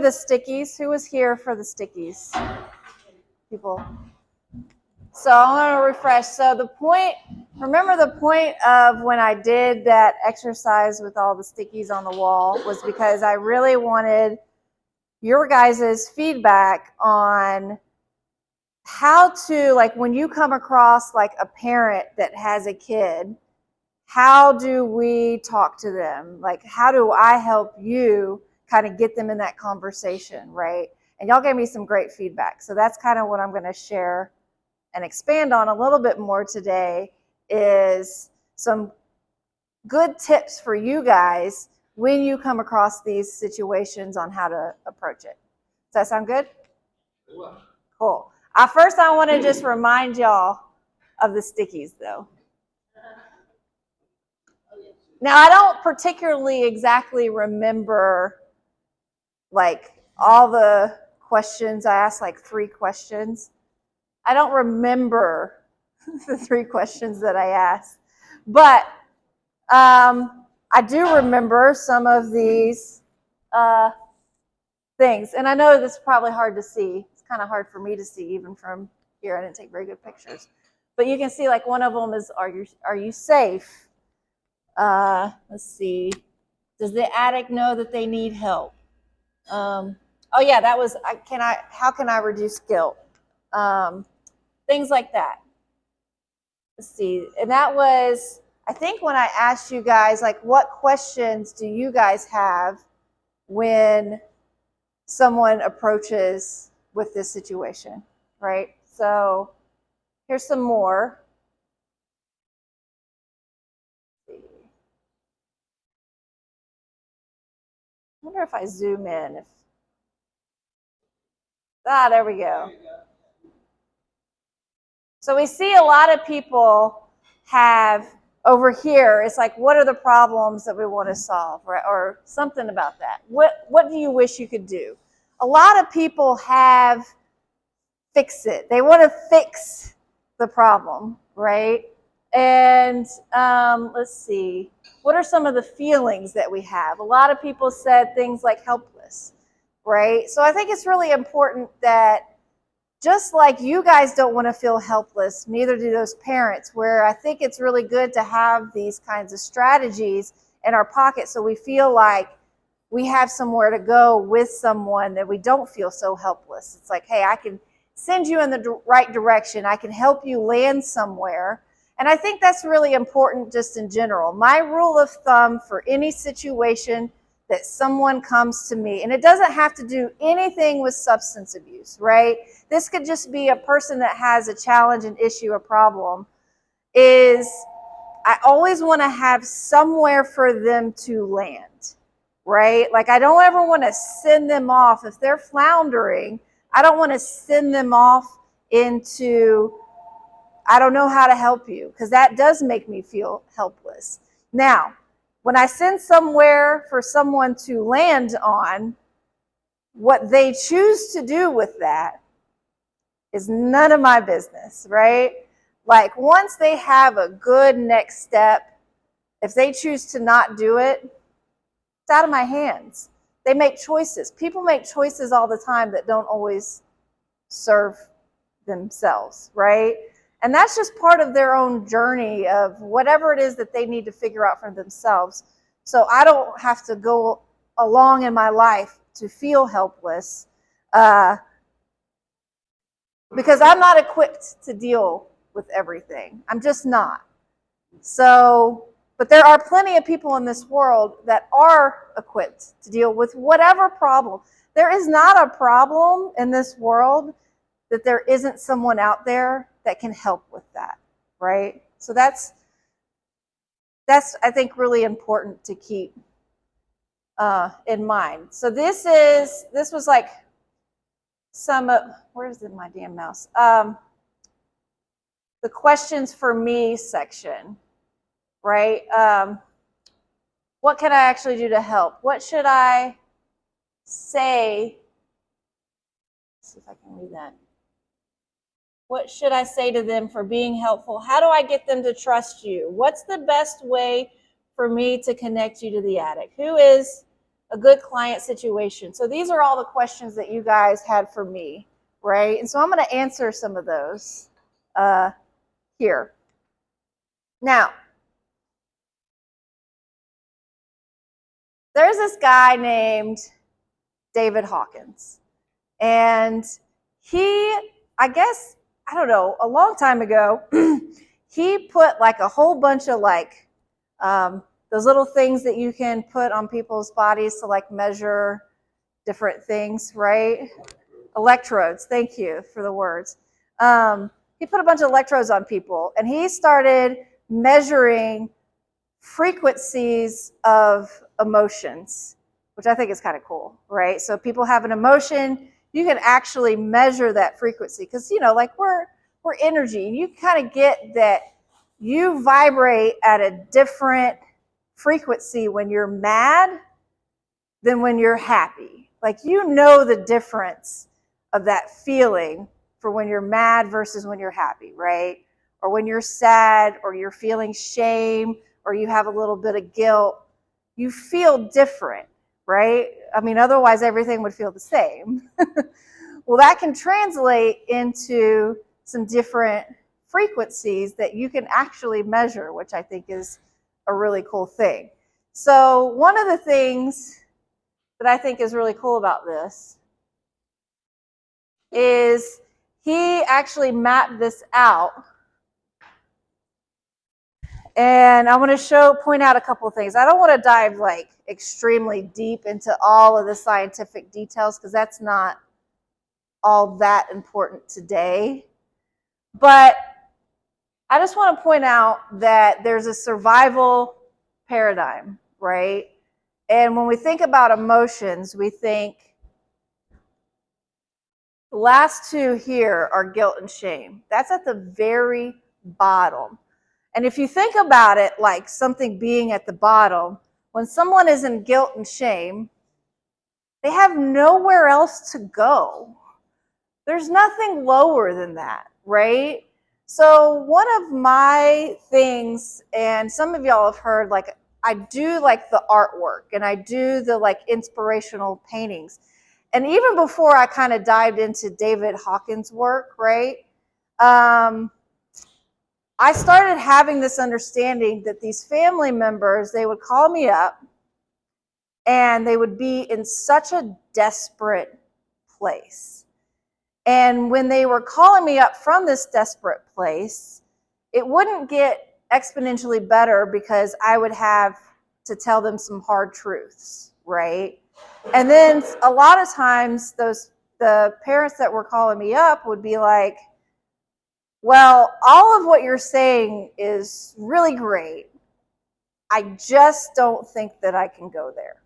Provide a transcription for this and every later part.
the stickies? Who was here for the stickies? People. So I'm going to refresh. So the point, remember the point of when I did that exercise with all the stickies on the wall was because I really wanted your guys' feedback on how to, like, when you come across like a parent that has a kid, how do we talk to them? Like, how do I help you kind of get them in that conversation, right? And y'all gave me some great feedback. So that's kind of what I'm going to share and expand on a little bit more today, is some good tips for you guys when you come across these situations on how to approach it. Does that sound good? Cool. First, I want to just remind y'all of the stickies, though. Now, I don't particularly exactly remember like all the questions. I asked like 3 questions. I don't remember the 3 questions that I asked, but I do remember some of these things. And I know this is probably hard to see. It's kind of hard for me to see even from here. I didn't take very good pictures. But you can see like one of them is, are you safe? Let's see. Does the addict know that they need help? Oh yeah, that was, how can I reduce guilt? Things like that. Let's see. And that was, I think when I asked you guys, like, what questions do you guys have when someone approaches with this situation, right? So here's some more. I wonder if I zoom in. There we go. So we see a lot of people have over here, it's like, what are the problems that we want to solve, right? Or something about that. What do you wish you could do? A lot of people have fix it. They want to fix the problem, right? And let's see. What are some of the feelings that we have? A lot of people said things like helpless, right? So I think it's really important that just like you guys don't want to feel helpless, neither do those parents, where I think it's really good to have these kinds of strategies in our pocket so we feel like we have somewhere to go with someone that we don't feel so helpless. It's like, hey, I can send you in the right direction. I can help you land somewhere. And I think that's really important just in general. My rule of thumb for any situation that someone comes to me, and it doesn't have to do anything with substance abuse, right? This could just be a person that has a challenge, an issue, a problem, is I always want to have somewhere for them to land, right? Like I don't ever want to send them off. If they're floundering, I don't want to send them off into, I don't know how to help you, because that does make me feel helpless. Now, when I send somewhere for someone to land on, what they choose to do with that is none of my business, right? Like once they have a good next step, if they choose to not do it, it's out of my hands. They make choices. People make choices all the time that don't always serve themselves, right? And that's just part of their own journey of whatever it is that they need to figure out for themselves. So I don't have to go along in my life to feel helpless because I'm not equipped to deal with everything. I'm just not. So, but there are plenty of people in this world that are equipped to deal with whatever problem. There is not a problem in this world that there isn't someone out there that can help with that, right? So that's I think really important to keep in mind. So this was like some of, where's my damn mouse? The questions for me section, right? What can I actually do to help? What should I say? Let's see if I can read that. What should I say to them for being helpful? How do I get them to trust you? What's the best way for me to connect you to the addict? Who is a good client situation? So these are all the questions that you guys had for me, right? And so I'm going to answer some of those here. Now, there's this guy named David Hawkins. And he, I guess, I don't know, a long time ago, he put like a whole bunch of like those little things that you can put on people's bodies to like measure different things, right? Electrodes. Thank you for the words. He put a bunch of electrodes on people, and he started measuring frequencies of emotions, which I think is kind of cool, right? So people have an emotion, you can actually measure that frequency, because like we're energy, and you kind of get that you vibrate at a different frequency when you're mad than when you're happy. Like the difference of that feeling for when you're mad versus when you're happy, right? Or when you're sad, or you're feeling shame, or you have a little bit of guilt, you feel different, right? I mean, otherwise everything would feel the same. Well, that can translate into some different frequencies that you can actually measure, which I think is a really cool thing. So one of the things that I think is really cool about this is he actually mapped this out. And I want to point out a couple of things. I don't want to dive like extremely deep into all of the scientific details, because that's not all that important today. But I just want to point out that there's a survival paradigm, right? And when we think about emotions, we think the last two here are guilt and shame. That's at the very bottom. And if you think about it like something being at the bottom, when someone is in guilt and shame, they have nowhere else to go. There's nothing lower than that, right? So one of my things, and some of y'all have heard, like I do like the artwork, and I do the like inspirational paintings. And even before I kind of dived into David Hawkins' work, right? I started having this understanding that these family members, they would call me up and they would be in such a desperate place. And when they were calling me up from this desperate place, it wouldn't get exponentially better because I would have to tell them some hard truths, right? And then a lot of times the parents that were calling me up would be like, well, all of what you're saying is really great. I just don't think that I can go there.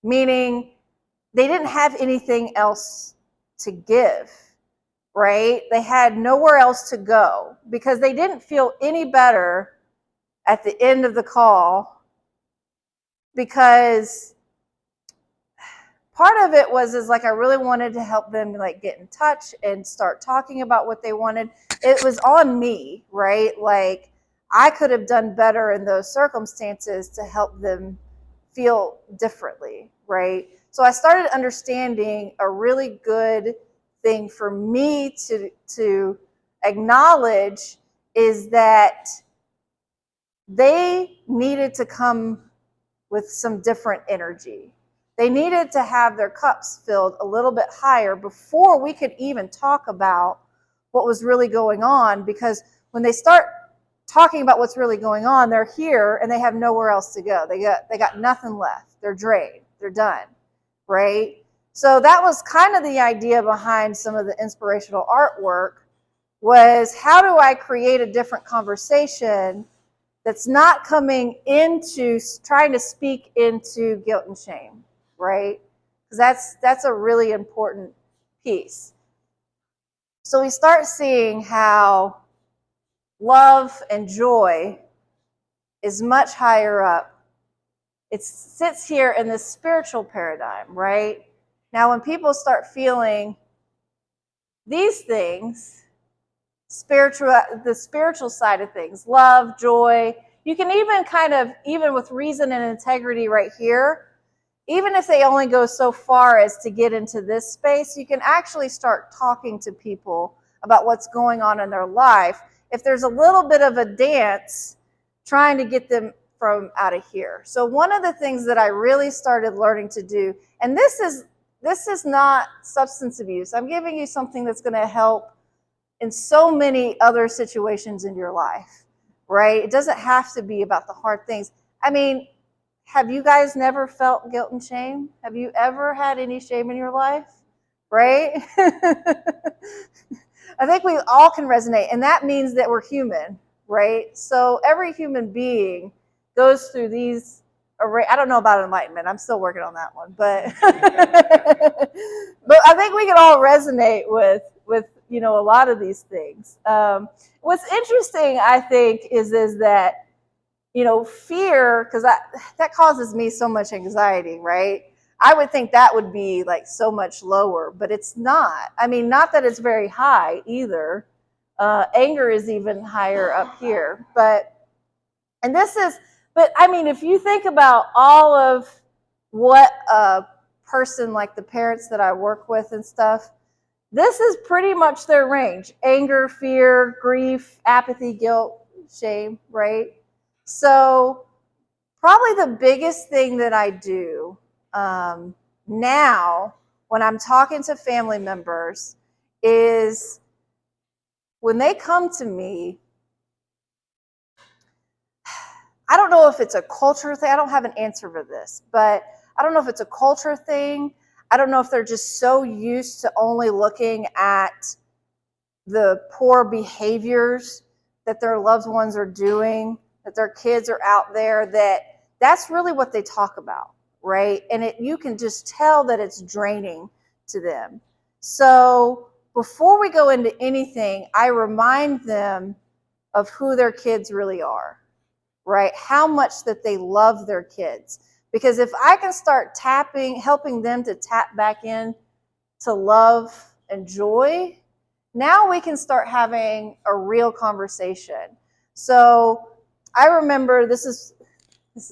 Meaning they didn't have anything else to give, right? They had nowhere else to go because they didn't feel any better at the end of the call, because part of it is like I really wanted to help them like get in touch and start talking about what they wanted. It was on me, right? Like I could have done better in those circumstances to help them feel differently, right? So I started understanding a really good thing for me to acknowledge is that they needed to come with some different energy. They needed to have their cups filled a little bit higher before we could even talk about what was really going on, because when they start talking about what's really going on, they're here and they have nowhere else to go. They got nothing left. They're drained. They're done, right? So that was kind of the idea behind some of the inspirational artwork, was how do I create a different conversation that's not coming into trying to speak into guilt and shame, right? Because that's a really important piece. So we start seeing how love and joy is much higher up. It sits here in this spiritual paradigm, right? Now, when people start feeling these things, the spiritual side of things, love, joy, you can even kind of, even with reason and integrity right here, even if they only go so far as to get into this space, you can actually start talking to people about what's going on in their life. If there's a little bit of a dance trying to get them from out of here. So one of the things that I really started learning to do, and this is not substance abuse. I'm giving you something that's going to help in so many other situations in your life, right? It doesn't have to be about the hard things. I mean, have you guys never felt guilt and shame? Have you ever had any shame in your life, right? I think we all can resonate, and that means that we're human, right? So every human being goes through these. I don't know about enlightenment. I'm still working on that one, but but I think we can all resonate with a lot of these things. What's interesting, I think, is that fear, because that causes me so much anxiety, right? I would think that would be like so much lower, but it's not. I mean, not that it's very high either. Anger is even higher up here, but I mean, if you think about all of what a person like the parents that I work with and stuff, this is pretty much their range: anger, fear, grief, apathy, guilt, shame, right? So probably the biggest thing that I do now when I'm talking to family members is when they come to me, I don't know if it's a culture thing. I don't have an answer for this, but I don't know if it's a culture thing. I don't know if they're just so used to only looking at the poor behaviors that their loved ones are doing, that their kids are out there, that's really what they talk about, right? And you can just tell that it's draining to them. So before we go into anything, I remind them of who their kids really are, right? How much that they love their kids. Because if I can start helping them to tap back in to love and joy, now we can start having a real conversation. So I remember, this is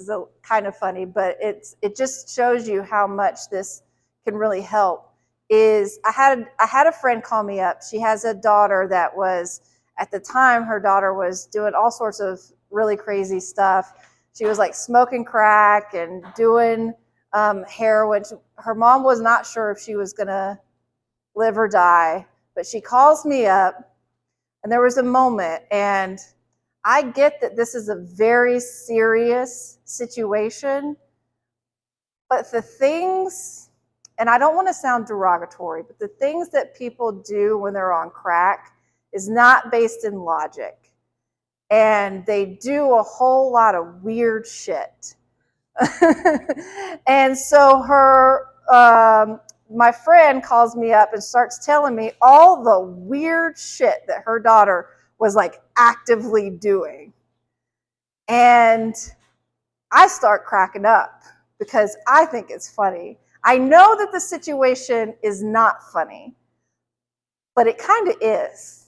a kind of funny, but it just shows you how much this can really help. I had a friend call me up. She has a daughter that was, at the time, her daughter was doing all sorts of really crazy stuff. She was like smoking crack and doing heroin. Her mom was not sure if she was gonna live or die, but she calls me up, and there was a moment, and I get that this is a very serious situation, but the things, and I don't want to sound derogatory, but the things that people do when they're on crack is not based in logic. And they do a whole lot of weird shit. And so my friend calls me up and starts telling me all the weird shit that her daughter was like actively doing. And I start cracking up because I think it's funny. I know that the situation is not funny, but it kind of is.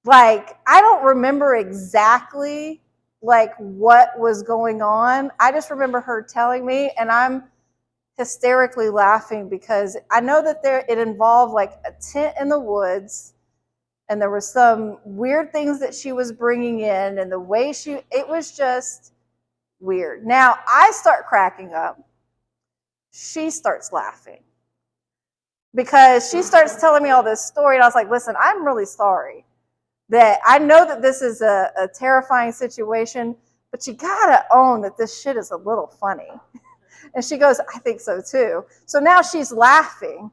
Like, I don't remember exactly like what was going on. I just remember her telling me, and I'm hysterically laughing because I know that it involved like a tent in the woods, and there were some weird things that she was bringing in, and the way it was just weird. Now, I start cracking up. She starts laughing because she starts telling me all this story, and I was like, listen, I'm really sorry. That I know that this is a terrifying situation, but you gotta own that this shit is a little funny. And she goes, I think so too. So now she's laughing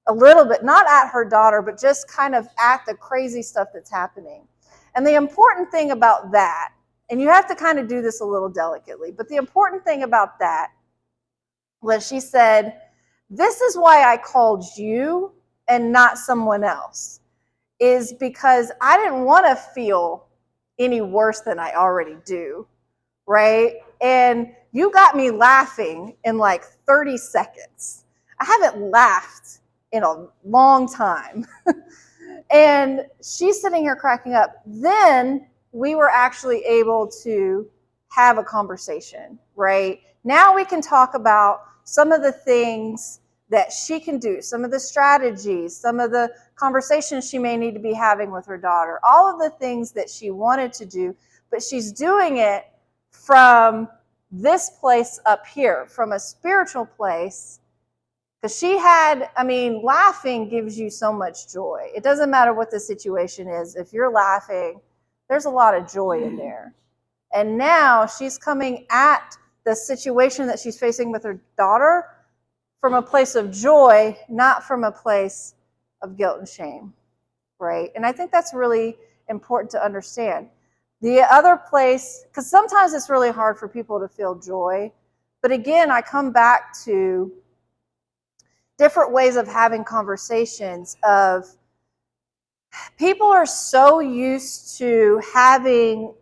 a little bit, not at her daughter, but just kind of at the crazy stuff that's happening. And the important thing about that, and you have to kind of do this a little delicately, but the important thing about that was she said, this is why I called you and not someone else. Is because I didn't want to feel any worse than I already do, right? And you got me laughing in like 30 seconds. I haven't laughed in a long time. And she's sitting here cracking up. Then we were actually able to have a conversation, right? Now we can talk about some of the things that she can do, some of the strategies, some of the conversations she may need to be having with her daughter, all of the things that she wanted to do, but she's doing it from this place up here, from a spiritual place, because she had, laughing gives you so much joy. It doesn't matter what the situation is. If you're laughing, there's a lot of joy in there. And now she's coming at the situation that she's facing with her daughter from a place of joy, not from a place of guilt and shame, right? And I think that's really important to understand. The other place, because sometimes it's really hard for people to feel joy, but again, I come back to different ways of having conversations of people are so used to having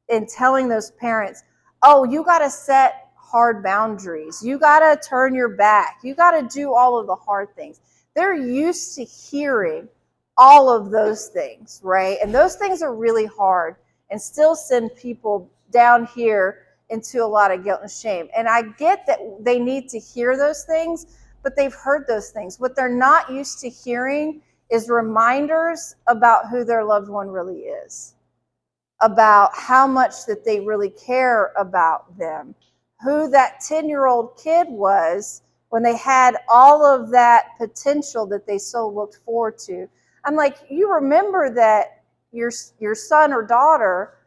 and telling those parents, oh, you got to set hard boundaries. You got to turn your back. You got to do all of the hard things. They're used to hearing all of those things, right? And those things are really hard and still send people down here into a lot of guilt and shame. And I get that they need to hear those things, but they've heard those things. What they're not used to hearing is reminders about who their loved one really is, about how much that they really care about them, who that 10-year-old kid was when they had all of that potential that they so looked forward to. I'm like, you remember that your son or daughter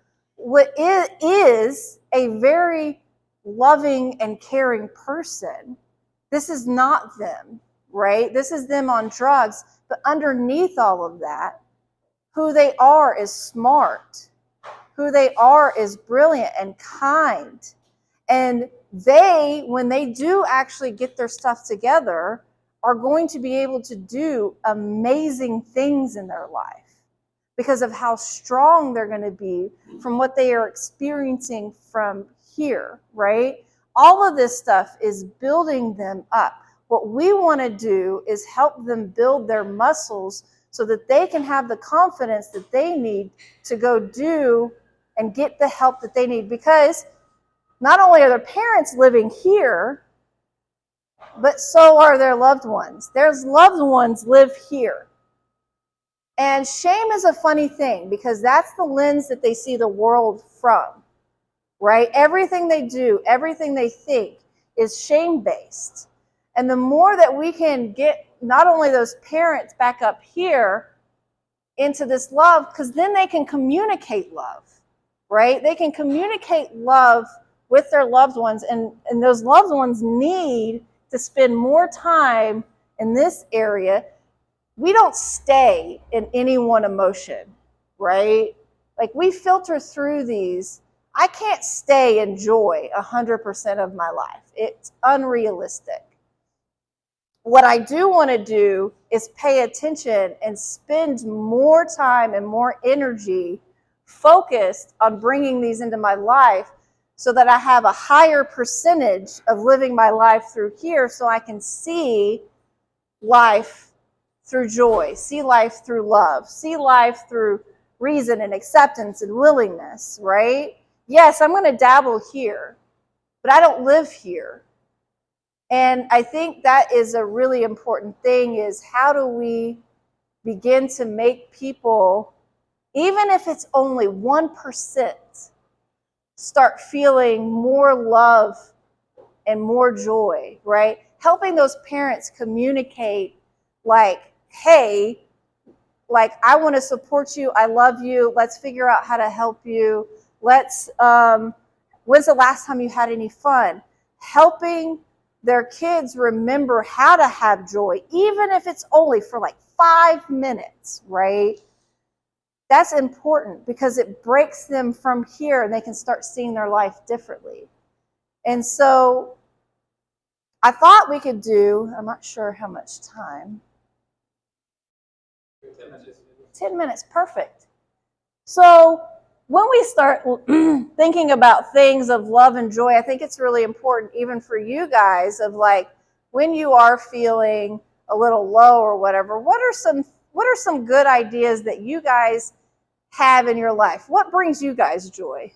is a very loving and caring person. This is not them, right? This is them on drugs. But underneath all of that, who they are is smart. Who they are is brilliant and kind. And they, when they do actually get their stuff together, are going to be able to do amazing things in their life because of how strong they're going to be from what they are experiencing from here, right? All of this stuff is building them up. What we want to do is help them build their muscles so that they can have the confidence that they need to go do and get the help that they need. Because not only are their parents living here, but so are their loved ones. Their loved ones live here. And shame is a funny thing because that's the lens that they see the world from, right? Everything they do, everything they think is shame-based. And the more that we can get not only those parents back up here into this love, because then they can communicate love, right? They can communicate love with their loved ones, and those loved ones need to spend more time in this area. We don't stay in any one emotion, right? Like we filter through these. I can't stay in joy 100% of my life. It's unrealistic. What I do want to do is pay attention and spend more time and more energy focused on bringing these into my life so that I have a higher percentage of living my life through here so I can see life through joy, see life through love, see life through reason and acceptance and willingness, right? Yes, I'm going to dabble here, but I don't live here. And I think that is a really important thing is how do we begin to make people, even if it's only 1%, start feeling more love and more joy, right? Helping those parents communicate like, hey, like I want to support you, I love you, let's figure out how to help you. Let's, when's the last time you had any fun? Helping their kids remember how to have joy, even if it's only for like 5 minutes, right? That's important because it breaks them from here and they can start seeing their life differently. And so I thought we could do, I'm not sure how much time. 10 minutes. 10 minutes, perfect. So when we start thinking about things of love and joy, I think it's really important even for you guys of like when you are feeling a little low or whatever, what are some good ideas that you guys have in your life? What brings you guys joy?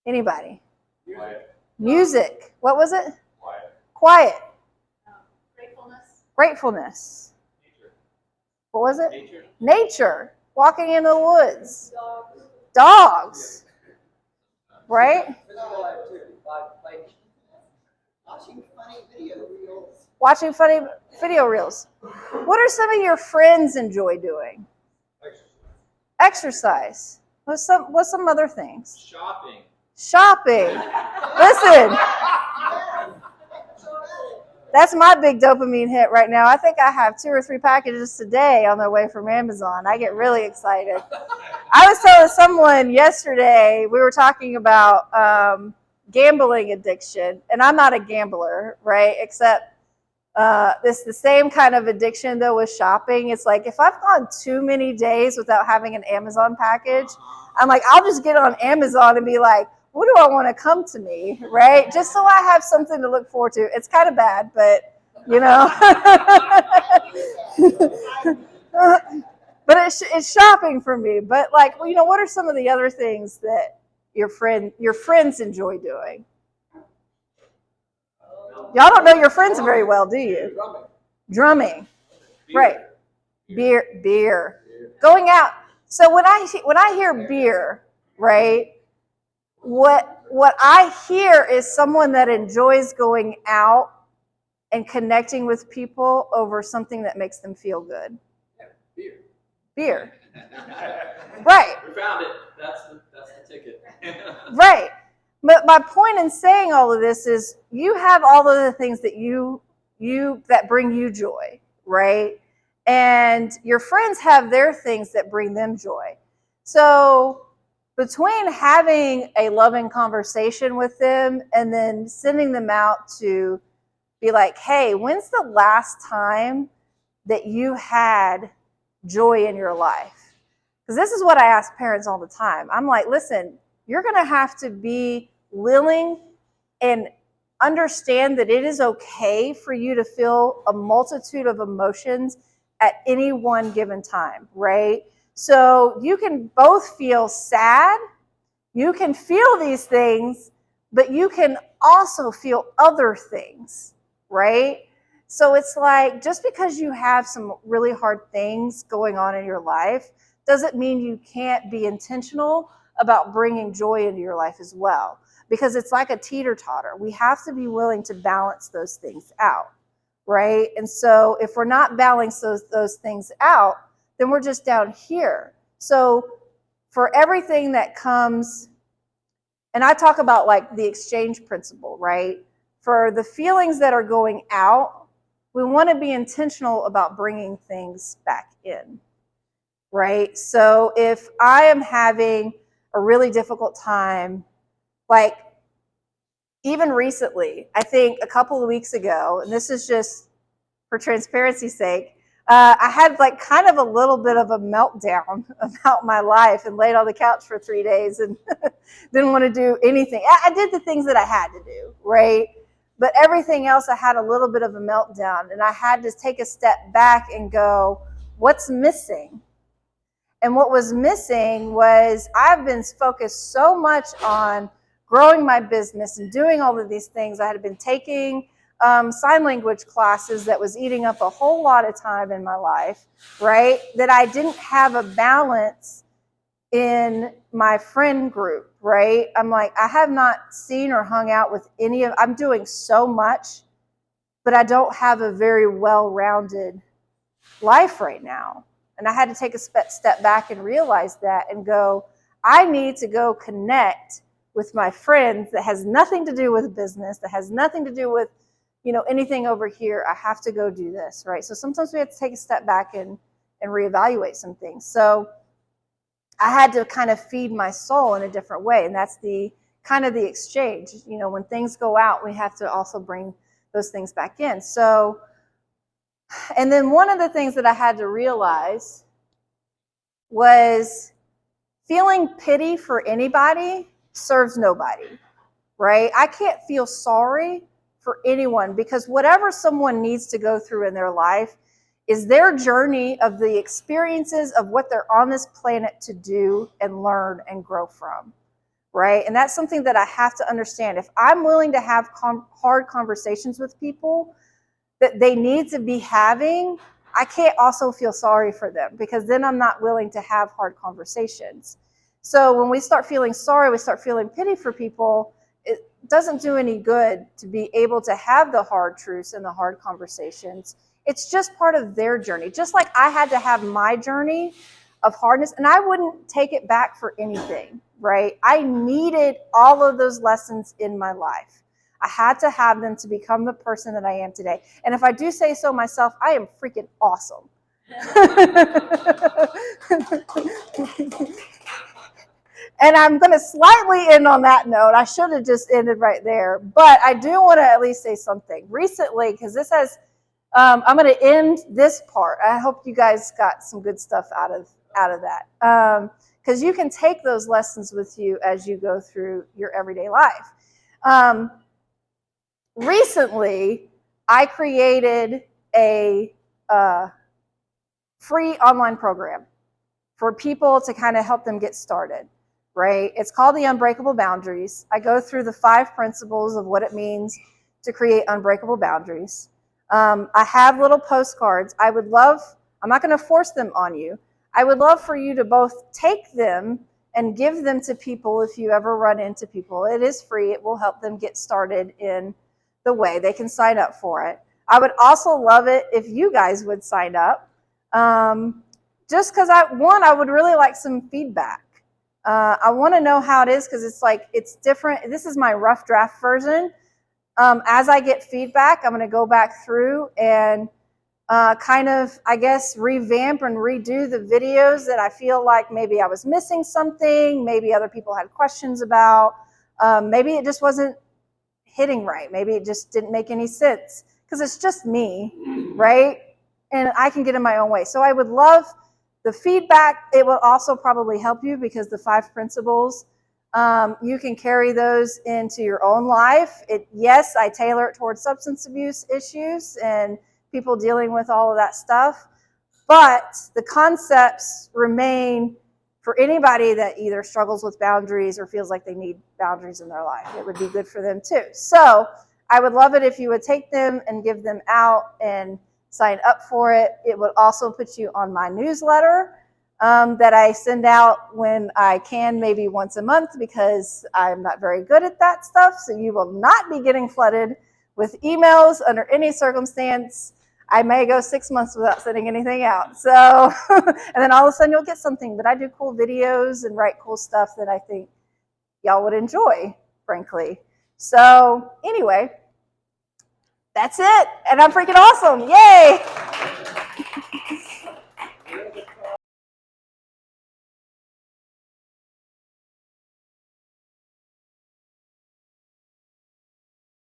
Anybody? Quiet. Music. What was it? Quiet. Quiet. Gratefulness. Gratefulness. Nature. What was it? Nature. Nature. Walking in the woods. Dogs. Dogs. Right? Physical activity, like watching funny video reels. Watching funny video reels. What are some of your friends enjoy doing? Exercise. What's some other things? Shopping. Shopping. Listen, that's my big dopamine hit right now. I think I have 2 or 3 packages today on their way from Amazon. I get really excited. I was telling someone yesterday, we were talking about gambling addiction, and I'm not a gambler, right? Except it's the same kind of addiction though with shopping. It's like if I've gone too many days without having an Amazon package, I'm like, I'll just get on Amazon and be like, what do I want to come to me, right? Just so I have something to look forward to. It's kind of bad, but you know. But it's shopping for me. But like, well, you know, what are some of the other things that your friends enjoy doing? Y'all don't know your friends very well, do you? Drumming. Right. Beer. Going out. So when I hear beer, right? What I hear is someone that enjoys going out and connecting with people over something that makes them feel good. Yeah, Beer. Right. We found it. That's the ticket. Right. But my point in saying all of this is you have all of the things that you that bring you joy, right? And your friends have their things that bring them joy. So between having a loving conversation with them and then sending them out to be like, hey, when's the last time that you had joy in your life? Because this is what I ask parents all the time. I'm like, listen, you're going to have to be willing and understand that it is okay for you to feel a multitude of emotions at any one given time, right? So you can both feel sad, you can feel these things, but you can also feel other things, right? So it's like, just because you have some really hard things going on in your life doesn't mean you can't be intentional about bringing joy into your life as well. Because it's like a teeter-totter. We have to be willing to balance those things out, right? And so if we're not balancing those things out, then we're just down here. So for everything that comes, and I talk about like the exchange principle, right? For the feelings that are going out, we want to be intentional about bringing things back in, right? So if I am having a really difficult time, like even recently, I think a couple of weeks ago, and this is just for transparency's sake, I had like kind of a little bit of a meltdown about my life and laid on the couch for 3 days and didn't want to do anything. I did the things that I had to do, right? But everything else, I had a little bit of a meltdown, and I had to take a step back and go, what's missing? And what was missing was I've been focused so much on growing my business and doing all of these things. I had been taking sign language classes that was eating up a whole lot of time in my life, right? That I didn't have a balance in my friend group, right? I'm like, I have not seen or hung out with I'm doing so much, but I don't have a very well-rounded life right now. And I had to take a step back and realize that and go, I need to go connect with my friends that has nothing to do with business, that has nothing to do with, anything over here. I have to go do this, right? So sometimes we have to take a step back and reevaluate some things. So I had to kind of feed my soul in a different way. And that's the kind of the exchange. When things go out, we have to also bring those things back in. So, and then one of the things that I had to realize was feeling pity for anybody serves nobody, right? I can't feel sorry for anyone because whatever someone needs to go through in their life is their journey of the experiences of what they're on this planet to do and learn and grow from, right? And that's something that I have to understand. If I'm willing to have hard conversations with people that they need to be having, I can't also feel sorry for them, because then I'm not willing to have hard conversations. So when we start feeling sorry, we start feeling pity for people, it doesn't do any good to be able to have the hard truths and the hard conversations. It's just part of their journey. Just like I had to have my journey of hardness, and I wouldn't take it back for anything, right? I needed all of those lessons in my life. I had to have them to become the person that I am today. And if I do say so myself, I am freaking awesome. And I'm going to slightly end on that note. I should have just ended right there. But I do want to at least say something. Recently, because this has, I'm going to end this part. I hope you guys got some good stuff out of that. Because you can take those lessons with you as you go through your everyday life. Recently, I created a free online program for people to kind of help them get started, right? It's called the Unbreakable Boundaries. I go through the 5 principles of what it means to create unbreakable boundaries. I have little postcards. I'm not going to force them on you. I would love for you to both take them and give them to people if you ever run into people. It is free. It will help them get started in the way. They can sign up for it. I would also love it if you guys would sign up. Just because I would really like some feedback. I want to know how it is, because it's different. This is my rough draft version. As I get feedback, I'm going to go back through and kind of, I guess, revamp and redo the videos that I feel like maybe I was missing something, maybe other people had questions about, maybe it just wasn't hitting right, maybe it just didn't make any sense, because it's just me, right? And I can get in my own way. So I would love the feedback. It will also probably help you, because the 5 principles, you can carry those into your own life. Yes, I tailor it towards substance abuse issues and people dealing with all of that stuff, but the concepts remain for anybody that either struggles with boundaries or feels like they need boundaries in their life. It would be good for them too. So I would love it if you would take them and give them out and sign up for it. It would also put you on my newsletter that I send out when I can, maybe once a month, because I'm not very good at that stuff. So you will not be getting flooded with emails under any circumstance. I may go 6 months without sending anything out. So, and then all of a sudden you'll get something. But I do cool videos and write cool stuff that I think y'all would enjoy, frankly. So anyway, that's it. And I'm freaking awesome. Yay!